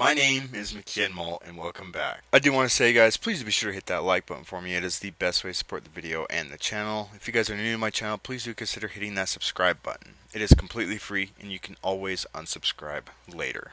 My name is McKinmole, and welcome back. I do want to say, guys, please be sure to hit that like button for me. It is the best way to support the video and the channel. If you guys are new to my channel, please do consider hitting that subscribe button. It is completely free, and you can always unsubscribe later.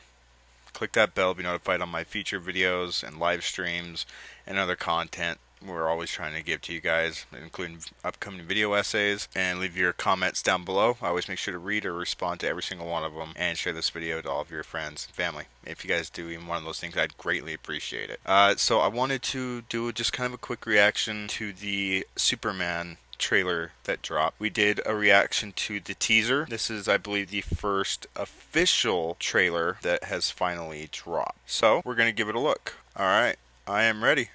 Click that bell to be notified on my feature videos and live streams and other content we're always trying to give to you guys, including upcoming video essays, and leave your comments down below. I always make sure to read or respond to every single one of them, and share this video to all of your friends and family. If you guys do even one of those things, I'd greatly appreciate it. So I wanted to do just kind of a quick reaction to the Superman trailer that dropped. We did a reaction to the teaser. This is, I believe, the first official trailer that has finally dropped. So we're going to give it a look. Alright, I am ready.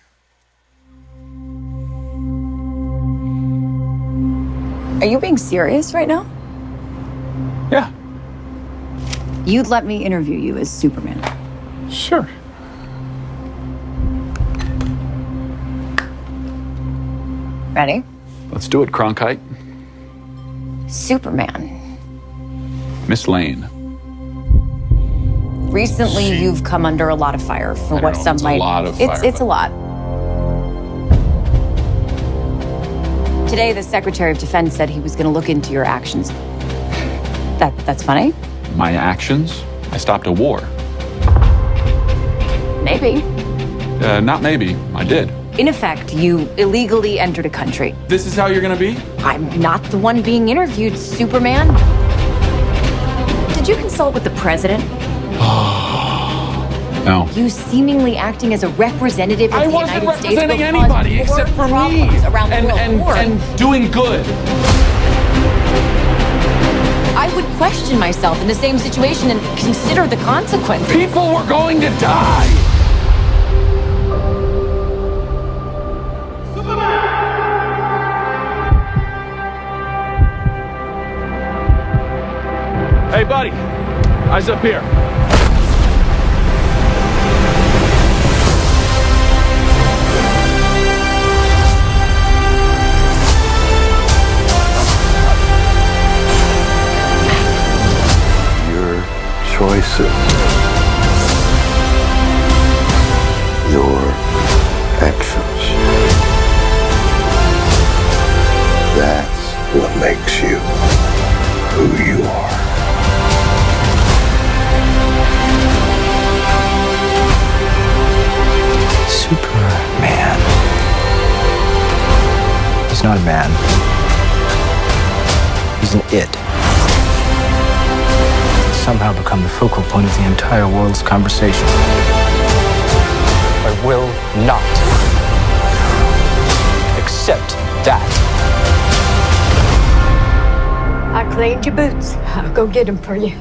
Are you being serious right now? Yeah, You'd let me interview you as Superman. sure. Ready? Let's do it, Cronkite. Superman. Miss Lane. Recently, you've come under a lot of fire for what some it's might. a lot of fire, It's a but- lot. Today, the Secretary of Defense said he was going to look into your actions. That's funny? My actions? I stopped a war. Maybe. Not maybe. I did. In effect, you illegally entered a country. This is how you're gonna be? I'm not the one being interviewed, Superman. Did you consult with the president? No. You seemingly acting as a representative of I the wasn't United States will representing cause anybody more except for me. problems around the world. More. And doing good. I would question myself in the same situation and consider the consequences. People were going to die. Hey, buddy. Eyes up here. Your choices, your actions. That's what makes you who you are. Superman. He's not a man. He's an it. Somehow become the focal point of the entire world's conversation. I will not accept that. I cleaned your boots. I'll go get them for you.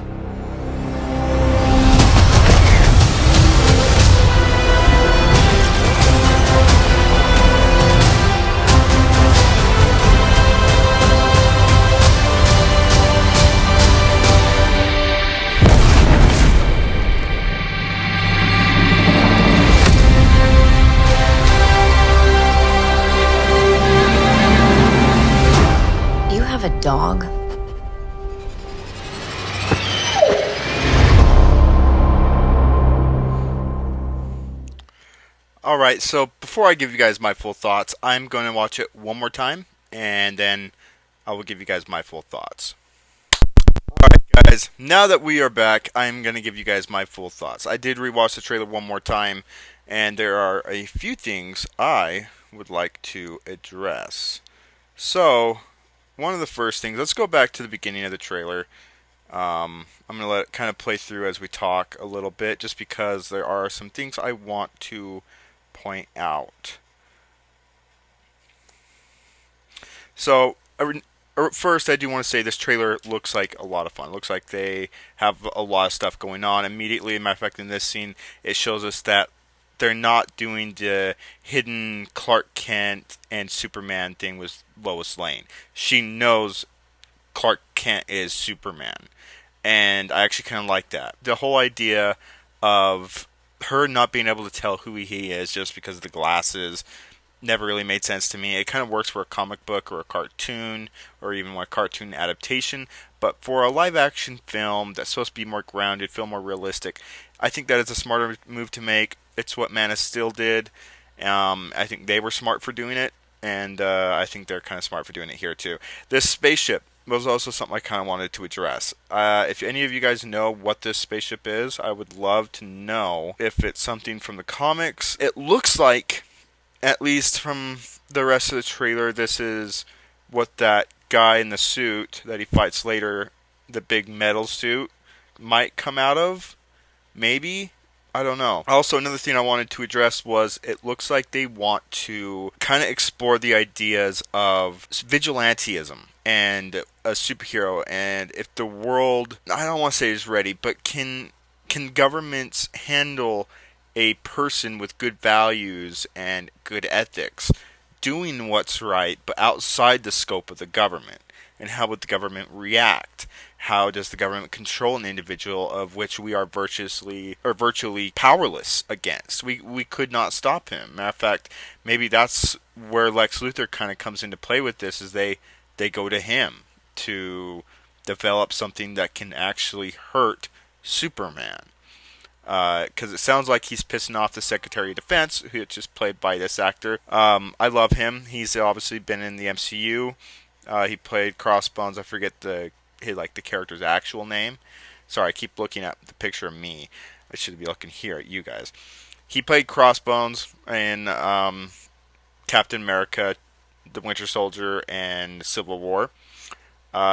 You have a dog? Alright, so before I give you guys my full thoughts, I'm going to watch it one more time, and then I will give you guys my full thoughts. Alright guys, now that we are back, I'm going to give you guys my full thoughts. I did rewatch the trailer one more time, and there are a few things I would like to address. So, one of the first things, let's go back to the beginning of the trailer. I'm going to let it kind of play through as we talk a little bit, just because there are some things I want to point out. So, first, I do want to say this trailer looks like a lot of fun. It looks like they have a lot of stuff going on. Immediately, as a matter of fact, in this scene, it shows us that they're not doing the hidden Clark Kent and Superman thing with Lois Lane. She knows Clark Kent is Superman. And I actually kind of like that. The whole idea of her not being able to tell who he is just because of the glasses never really made sense to me. It kind of works for a comic book or a cartoon or even a cartoon adaptation, but for a live action film that's supposed to be more grounded, feel more realistic, I think that is a smarter move to make. It's what Man of Steel did. I think they were smart for doing it, and I think they're kind of smart for doing it here too. This spaceship was also something I kind of wanted to address. If any of you guys know what this spaceship is, I would love to know if it's something from the comics. It looks like, at least from the rest of the trailer, this is what that guy in the suit that he fights later, the big metal suit, might come out of. Maybe. I don't know. Also, another thing I wanted to address was it looks like they want to kind of explore the ideas of vigilantism and a superhero, and if the world, I don't want to say is ready, but can governments handle a person with good values and good ethics doing what's right but outside the scope of the government? And how would the government react? How does the government control an individual of which we are virtually powerless against? We could not stop him. Matter of fact, maybe that's where Lex Luthor kind of comes into play with this, is they go to him to develop something that can actually hurt Superman. Because it sounds like he's pissing off the Secretary of Defense, which is played by this actor. I love him. He's obviously been in the MCU. He played Crossbones. I forget the character's actual name. Sorry, I keep looking at the picture of me. I should be looking here at you guys. He played Crossbones in Captain America, The Winter Soldier, and Civil War.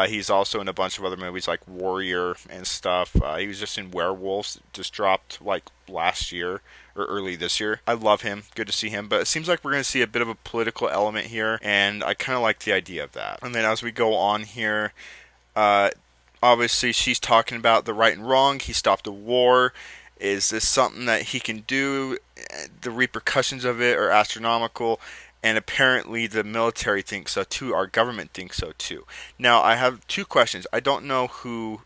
He's also in a bunch of other movies like Warrior and stuff. He was just in Werewolves, just dropped like last year or early this year. I love him. Good to see him. But it seems like we're going to see a bit of a political element here, and I kind of like the idea of that. And then as we go on here, obviously she's talking about the right and wrong. He stopped a war. Is this something that he can do? The repercussions of it are astronomical. And apparently the military thinks so too. Our government thinks so too. Now, I have two questions. I don't know who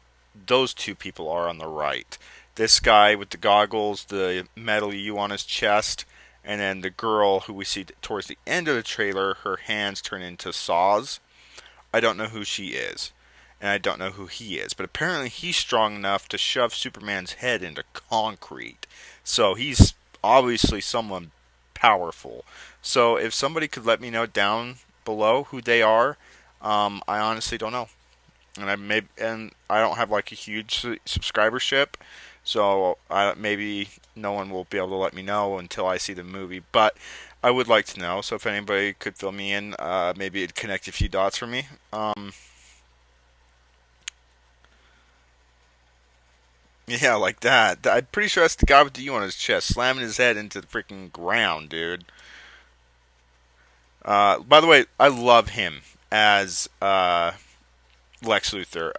those two people are on the right. This guy with the goggles, the metal U on his chest, and then the girl who we see towards the end of the trailer, her hands turn into saws. I don't know who she is. And I don't know who he is. But apparently he's strong enough to shove Superman's head into concrete. So he's obviously someone powerful. So if somebody could let me know down below who they are, I honestly don't know. And I don't have like a huge subscribership, so maybe no one will be able to let me know until I see the movie. But I would like to know. So if anybody could fill me in, maybe it'd connect a few dots for me. Yeah, like that. I'm pretty sure that's the guy with the U on his chest, slamming his head into the freaking ground, dude. By the way, I love him as Lex Luthor.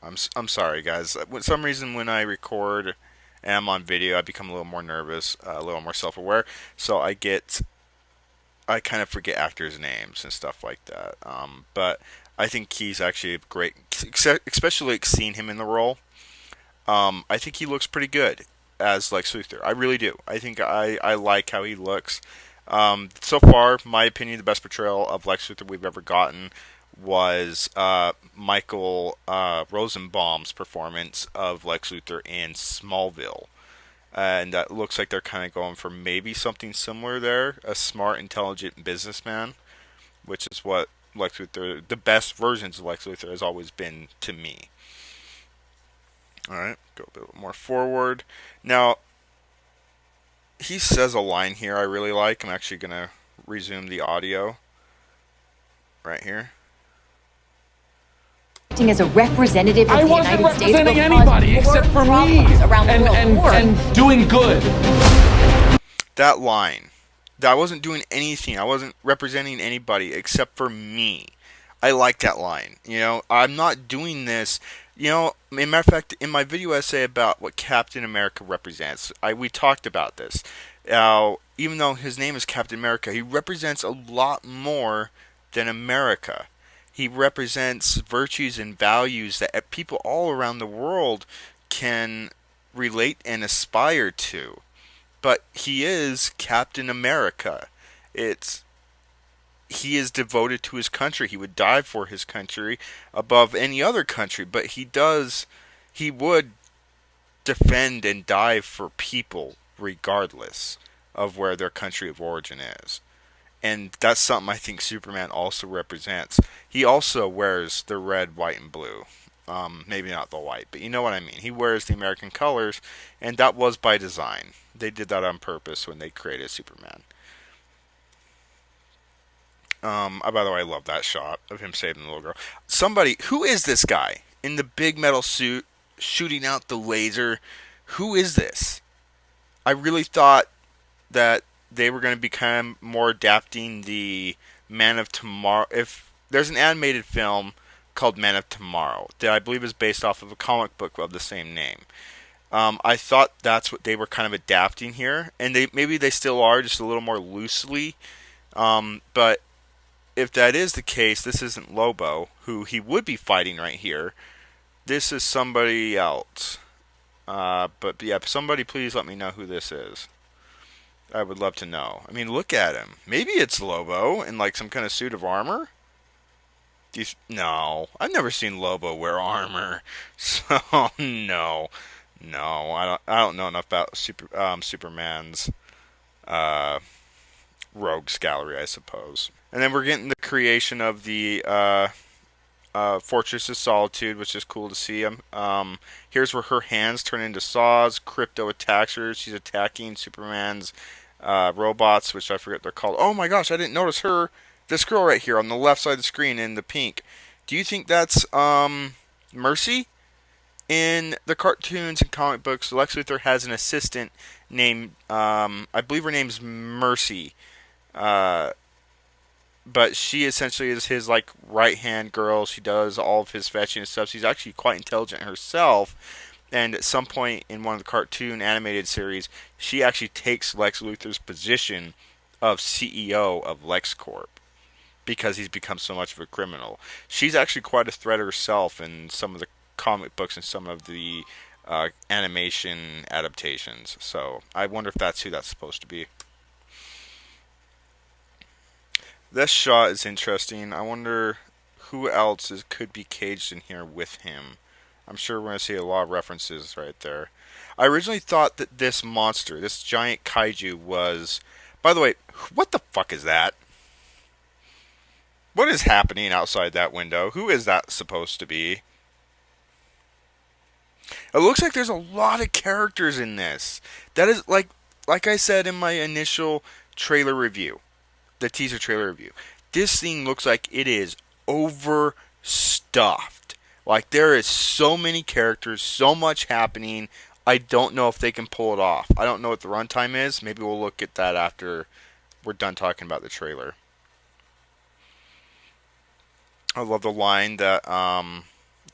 I'm sorry, guys. For some reason, when I record and I'm on video, I become a little more nervous, a little more self-aware. So I kind of forget actors' names and stuff like that. But I think he's actually great, especially like seeing him in the role. I think he looks pretty good as Lex Luthor. I really do. I think I like how he looks. So far, my opinion, the best portrayal of Lex Luthor we've ever gotten was Michael Rosenbaum's performance of Lex Luthor in Smallville. And it looks like they're kind of going for maybe something similar there. A smart, intelligent businessman, which is what Lex Luthor, the best versions of Lex Luthor has always been to me. Alright, go a bit more forward. Now, he says a line here I really like. I'm actually going to resume the audio right here. Acting as a representative of I the wasn't United States representing will cause anybody except for more me problems around the world. and doing good. That line. That I wasn't doing anything. I wasn't representing anybody except for me. I like that line. You know, I'm not doing this. You know, as a matter of fact, in my video essay about what Captain America represents, we talked about this. Even though his name is Captain America, he represents a lot more than America. He represents virtues and values that people all around the world can relate and aspire to. But he is Captain America. He is devoted to his country. He would die for his country above any other country. But he does he would defend and die for people regardless of where their country of origin is. And that's something I think Superman also represents. He also wears the red, white, and blue. Maybe not the white, but you know what I mean. He wears the American colors, and that was by design. They did that on purpose when they created Superman. By the way, I love that shot of him saving the little girl. Somebody, who is this guy in the big metal suit shooting out the laser? Who is this? I really thought that they were going to become more adapting the Man of Tomorrow. If there's an animated film called Man of Tomorrow that I believe is based off of a comic book of the same name. I thought that's what they were kind of adapting here, and maybe they still are, just a little more loosely. But if that is the case, this isn't Lobo, who he would be fighting right here. This is somebody else. But yeah, somebody please let me know who this is. I would love to know. I mean, look at him. Maybe it's Lobo in like some kind of suit of armor. No, I've never seen Lobo wear armor. So no, I don't know enough about Superman's rogues gallery, I suppose. And then we're getting the creation of the Fortress of Solitude, which is cool to see. Here's where her hands turn into saws. Crypto attacks her. She's attacking Superman's robots, which I forget what they're called. Oh my gosh, I didn't notice her. This girl right here on the left side of the screen in the pink. Do you think that's Mercy? In the cartoons and comic books, Lex Luthor has an assistant named, I believe her name's Mercy. But she essentially is his like right hand girl. She does all of his fetching and stuff. She's actually quite intelligent herself. And at some point in one of the cartoon animated series, she actually takes Lex Luthor's position of CEO of LexCorp because he's become so much of a criminal. She's actually quite a threat herself in some of the comic books and some of the animation adaptations. So I wonder if that's who that's supposed to be. This shot is interesting. I wonder who else could be caged in here with him. I'm sure we're going to see a lot of references right there. I originally thought that this monster, this giant kaiju was... By the way, what the fuck is that? What is happening outside that window? Who is that supposed to be? It looks like there's a lot of characters in this. That is, like I said in my initial trailer review, the teaser trailer review, this thing looks like it is overstuffed. Like, there is so many characters, so much happening. I don't know if they can pull it off. I don't know what the runtime is. Maybe we'll look at that after we're done talking about the trailer. I love the line that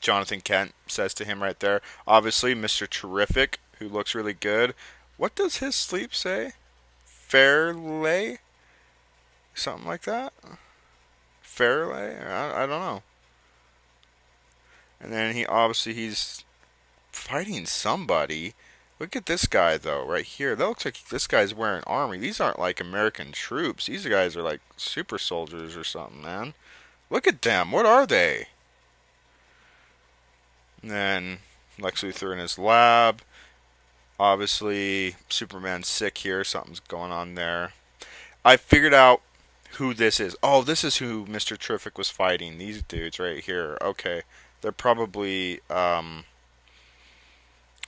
Jonathan Kent says to him right there. Obviously, Mr. Terrific, who looks really good. What does his sleep say? Fairlay? Something like that? Fairlay? I don't know. And then he's fighting somebody. Look at this guy, though, right here. That looks like this guy's wearing armor. These aren't like American troops. These guys are like super soldiers or something, man. Look at them. What are they? And then Lex Luthor in his lab. Obviously, Superman's sick here. Something's going on there. I figured out who this is. Oh, this is who Mr. Terrific was fighting. These dudes right here. Okay. They're probably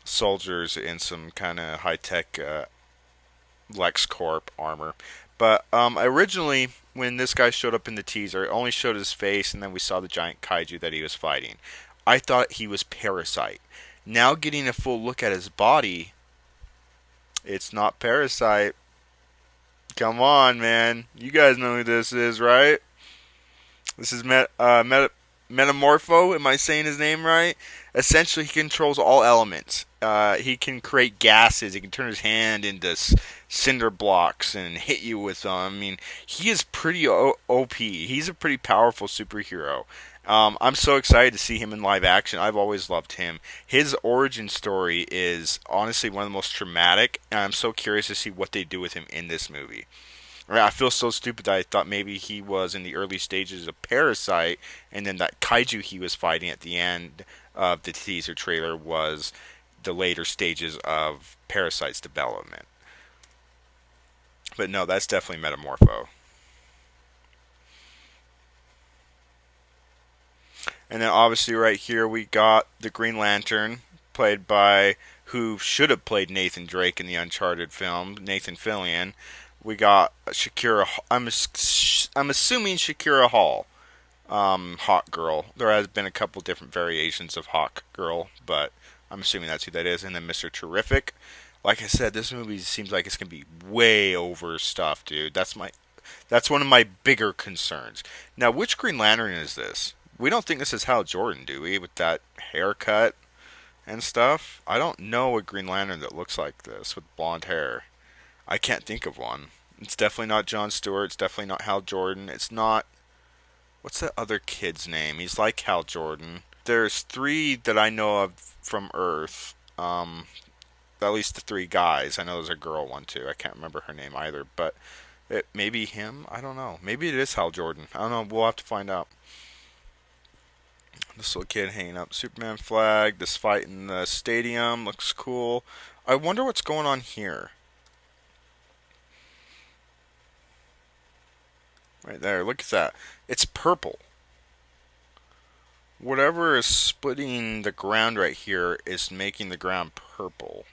soldiers in some kind of high-tech LexCorp armor. But originally, when this guy showed up in the teaser, it only showed his face, and then we saw the giant kaiju that he was fighting. I thought he was Parasite. Now getting a full look at his body, it's not Parasite. Come on, man. You guys know who this is, right? This is Metamorpho, am I saying his name right? Essentially, he controls all elements. He can create gases. He can turn his hand into cinder blocks and hit you with them. I mean, he is pretty OP. He's a pretty powerful superhero. I'm so excited to see him in live action. I've always loved him. His origin story is honestly one of the most traumatic, and I'm so curious to see what they do with him in this movie. I feel so stupid that I thought maybe he was in the early stages of Parasite, and then that kaiju he was fighting at the end of the teaser trailer was the later stages of Parasite's development. But no, that's definitely Metamorpho. And then obviously right here we got the Green Lantern, played by who should have played Nathan Drake in the Uncharted film, Nathan Fillion. We got Shakira. I'm assuming Shakira Hall, Hawk Girl. There has been a couple different variations of Hawk Girl, but I'm assuming that's who that is. And then Mr. Terrific. Like I said, this movie seems like it's gonna be way over stuff, dude. That's one of my bigger concerns. Now, which Green Lantern is this? We don't think this is Hal Jordan, do we? With that haircut and stuff? I don't know a Green Lantern that looks like this with blonde hair. I can't think of one. It's definitely not Jon Stewart. It's definitely not Hal Jordan. It's not. What's that other kid's name? He's like Hal Jordan. There's three that I know of from Earth. At least the three guys. I know there's a girl one too. I can't remember her name either. But it maybe him. I don't know. Maybe it is Hal Jordan. I don't know. We'll have to find out. This little kid hanging up Superman flag. This fight in the stadium looks cool. I wonder what's going on here. Right there, look at that. It's purple. Whatever is splitting the ground right here is making the ground purple.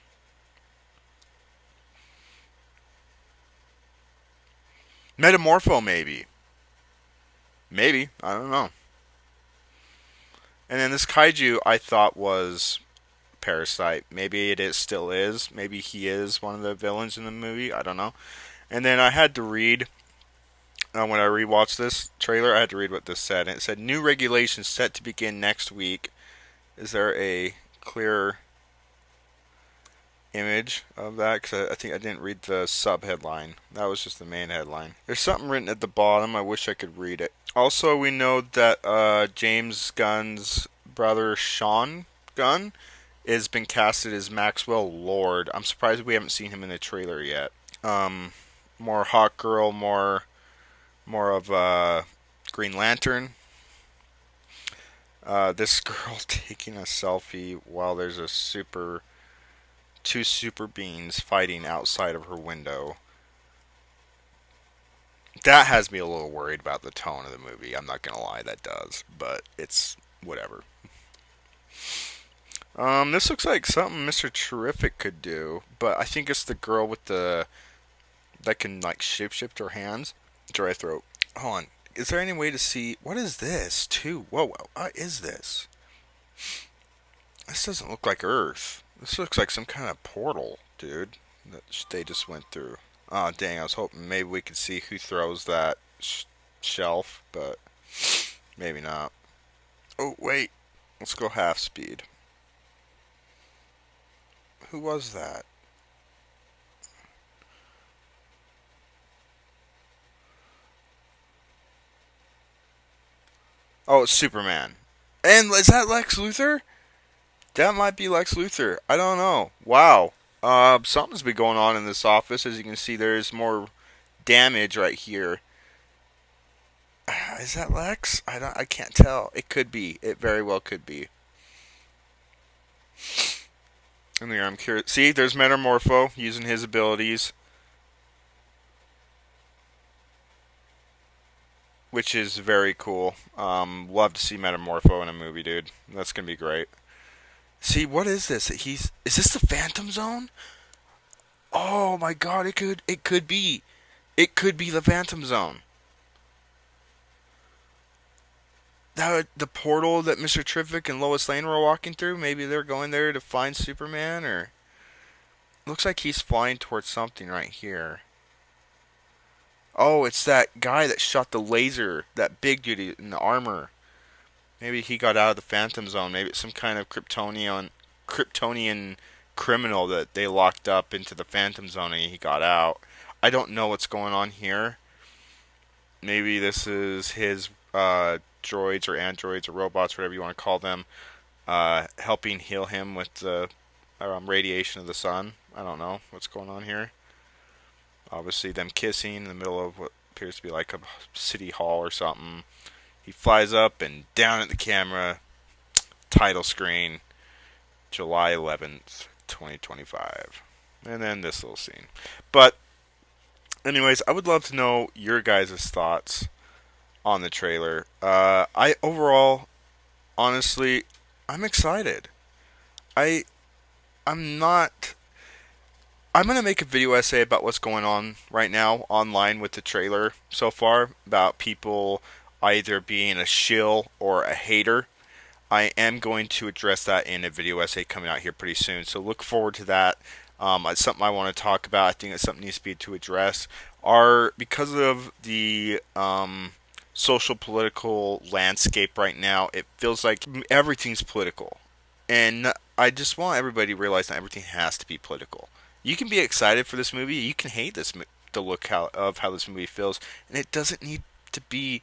Metamorpho, maybe. Maybe. I don't know. And then this kaiju I thought was Parasite. Maybe still is. Maybe he is one of the villains in the movie. I don't know. And then I had to read, when I rewatched this trailer, I had to read what this said. And it said, new regulations set to begin next week. Is there a clear image of that? Because I think I didn't read the sub headline. That was just the main headline. There's something written at the bottom. I wish I could read it. Also, we know that James Gunn's brother, Sean Gunn, has been casted as Maxwell Lord. I'm surprised we haven't seen him in the trailer yet. More Hawk Girl, more of Green Lantern. This girl taking a selfie while there's two super beings fighting outside of her window. That has me a little worried about the tone of the movie. I'm not gonna lie, that does, but it's whatever. This looks like something Mr. Terrific could do, but I think it's the girl with that can like shapeshift her hands. Dry throat. Hold on. Is there any way to see what is this? Whoa, what is this? This doesn't look like Earth. This looks like some kind of portal, dude, that they just went through. Oh, dang, I was hoping maybe we could see who throws that shelf, but maybe not. Oh, wait. Let's go half speed. Who was that? Oh, it's Superman. And is that Lex Luthor? That might be Lex Luthor. I don't know. Wow. Something's been going on in this office. As you can see, there's more damage right here. Is that Lex? I can't tell. It could be. It very well could be. And there, I'm curious. See, there's Metamorpho using his abilities, which is very cool. Love to see Metamorpho in a movie, dude. That's gonna be great. See, what is this? Is this the Phantom Zone? Oh my God! It could be the Phantom Zone. The portal that Mr. Terrific and Lois Lane were walking through. Maybe they're going there to find Superman, or looks like he's flying towards something right here. Oh, it's that guy that shot the laser. That big dude in the armor. Maybe he got out of the Phantom Zone. Maybe it's some kind of Kryptonian criminal that they locked up into the Phantom Zone and he got out. I don't know what's going on here. Maybe this is his droids or androids or robots, whatever you want to call them, helping heal him with the radiation of the sun. I don't know what's going on here. Obviously, them kissing in the middle of what appears to be like a city hall or something. He flies up and down at the camera. title screen, July 11th, 2025. And then this little scene. But, anyways, I would love to know your guys' thoughts on the trailer. I overall, honestly, I'm excited. I I'm not. I'm gonna make a video essay about what's going on right now online with the trailer so far, about people either being a shill or a hater. I am going to address that in a video essay coming out here pretty soon, so look forward to that. It's something I want to talk about. I think it's something needs to be to address. Because of the social political landscape right now, it feels like everything's political, and I just want everybody to realize that everything has to be political. You can be excited for this movie. You can hate the look of how this movie feels, and it doesn't need to be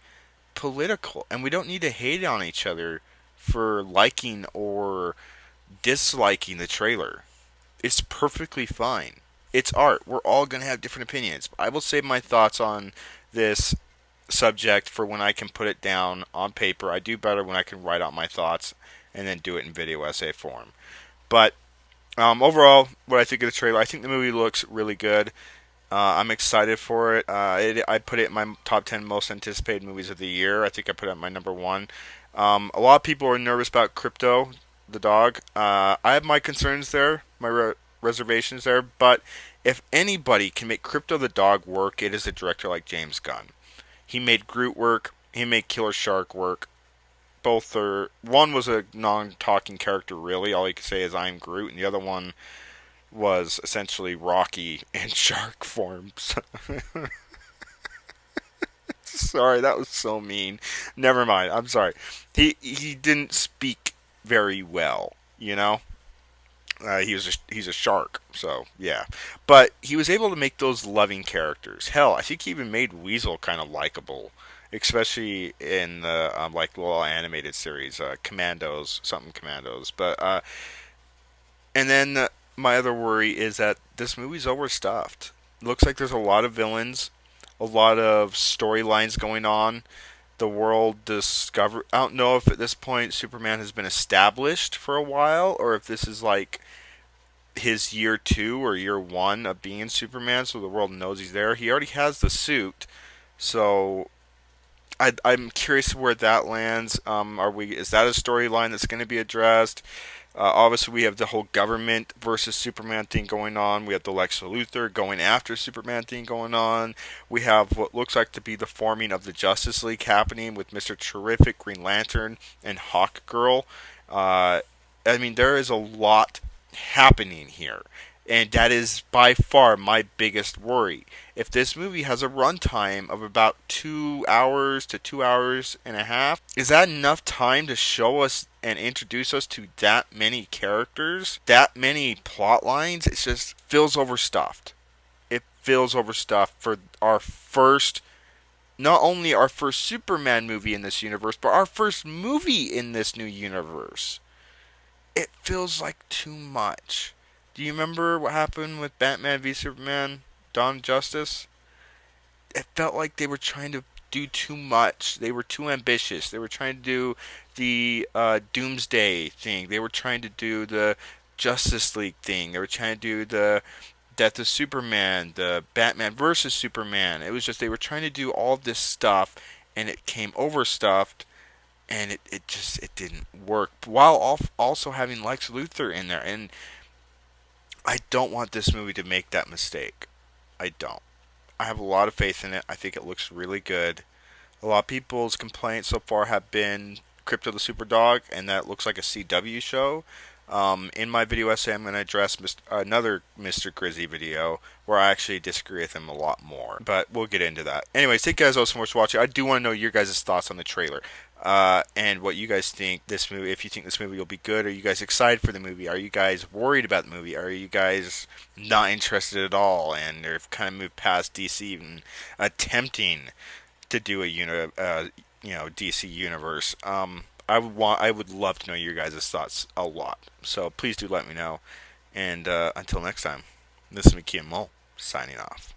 political. And we don't need to hate on each other for liking or disliking the trailer. It's perfectly fine. It's art. We're all going to have different opinions. I will save my thoughts on this subject for when I can put it down on paper. I do better when I can write out my thoughts and then do it in video essay form. But overall, what I think of the trailer, I think the movie looks really good. I'm excited for it. I put it in my top 10 most anticipated movies of the year. I think I put it at my number one. A lot of people are nervous about Crypto, the dog. I have my concerns there, my reservations there, but if anybody can make Crypto the dog work, it is a director like James Gunn. He made Groot work. He made Killer Shark work. Both are. One was a non-talking character, really. All he could say is "I'm Groot," and the other one was essentially Rocky in shark forms. Sorry, that was so mean. Never mind. I'm sorry. He didn't speak very well, you know. He's a shark, so yeah. But he was able to make those loving characters. Hell, I think he even made Weasel kind of likable, especially in the like little animated series, Commandos, something Commandos. But and then my other worry is that this movie's overstuffed. Looks like there's a lot of villains, a lot of storylines going on. The world discover. I don't know if at this point Superman has been established for a while, or if this is like his year 2 or year 1 of being Superman, so the world knows he's there. He already has the suit, so I'm curious where that lands. Is that a storyline that's going to be addressed? Obviously, we have the whole government versus Superman thing going on. We have the Lex Luthor going after Superman thing going on. We have what looks like to be the forming of the Justice League happening with Mr. Terrific, Green Lantern, and Hawkgirl. I mean, there is a lot happening here. And that is by far my biggest worry. If this movie has a runtime of about 2 hours to 2 hours and a half, is that enough time to show us and introduce us to that many characters, that many plot lines? It just feels overstuffed. It feels overstuffed for our first, not only our first Superman movie in this universe, but our first movie in this new universe. It feels like too much. Do you remember what happened with Batman v Superman, Dawn of Justice? It felt like they were trying to do too much. They were too ambitious. They were trying to do the Doomsday thing. They were trying to do the Justice League thing. They were trying to do the Death of Superman, the Batman versus Superman. It was just they were trying to do all this stuff, and it came overstuffed, and it didn't work. While also having Lex Luthor in there, and I don't want this movie to make that mistake. I don't. I have a lot of faith in it. I think it looks really good. A lot of people's complaints so far have been Crypto the Superdog, and that looks like a CW show. In my video essay, I'm going to address another Mr. Grizzy video where I actually disagree with him a lot more. But we'll get into that. Anyways, thank you guys all so much for watching. I do want to know your guys' thoughts on the trailer. And what you guys think this movie, if you think this movie will be good. Are you guys excited for the movie? Are you guys worried about the movie? Are you guys not interested at all? And they've kind of moved past DC even attempting to do a DC universe. I would love to know your guys' thoughts a lot. So please do let me know. And until next time, this is McKee and Mo signing off.